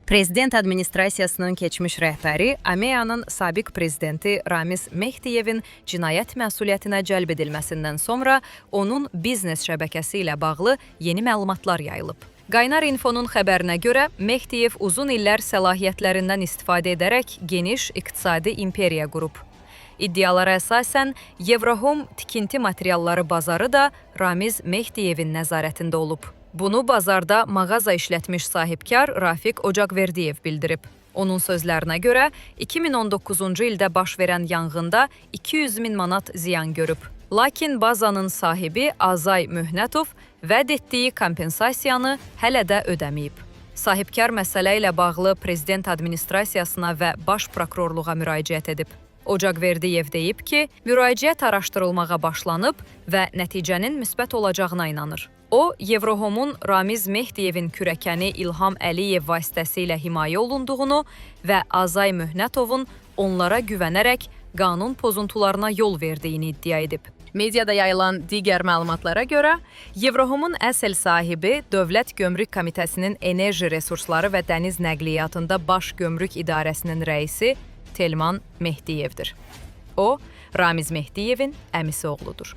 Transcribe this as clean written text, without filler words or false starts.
Prezident administrasiyasının keçmiş rəhbəri, AMEA-nın sabiq prezidenti Ramiz Mehdiyevin cinayət məsuliyyətinə cəlb edilməsindən sonra onun biznes şəbəkəsi ilə bağlı yeni məlumatlar yayılıb. Qaynar Infonun xəbərinə görə, Mehdiyev uzun illər səlahiyyətlərindən istifadə edərək geniş iqtisadi imperiya qurub. İddialara əsasən, Yevrahome tikinti materialları bazarı da Ramiz Mehdiyevin nəzarətində olub. Bunu bazarda mağaza işlətmiş sahibkar Rafiq Ocaqverdiyev bildirib. Onun sözlərinə görə, 2019-cu ildə baş verən yanğında 200 min manat ziyan görüb. Lakin bazanın sahibi Azay Möhnətov vəd etdiyi kompensasiyanı hələ də ödəməyib. Sahibkar məsələ ilə bağlı prezident administrasiyasına və baş prokurorluğa müraciət edib. Ocaqverdiyev deyib ki, müraciət araşdırılmağa başlanıb və nəticənin müsbət olacağına inanır. O, Yevrohomun Ramiz Mehdiyevin kürəkəni İlham Əliyev vasitəsilə himayə olunduğunu və Azay Möhnətovun onlara güvənərək qanun pozuntularına yol verdiyini iddia edib. Mediada yayılan digər məlumatlara görə, Yevrohomun əsl sahibi Dövlət Gömrük Komitəsinin Enerji Resursları və Dəniz Nəqliyyatında Baş Gömrük İdarəsinin rəisi Telman Mehdiyevdir. O, Ramiz Mehdiyevin əmisi oğludur.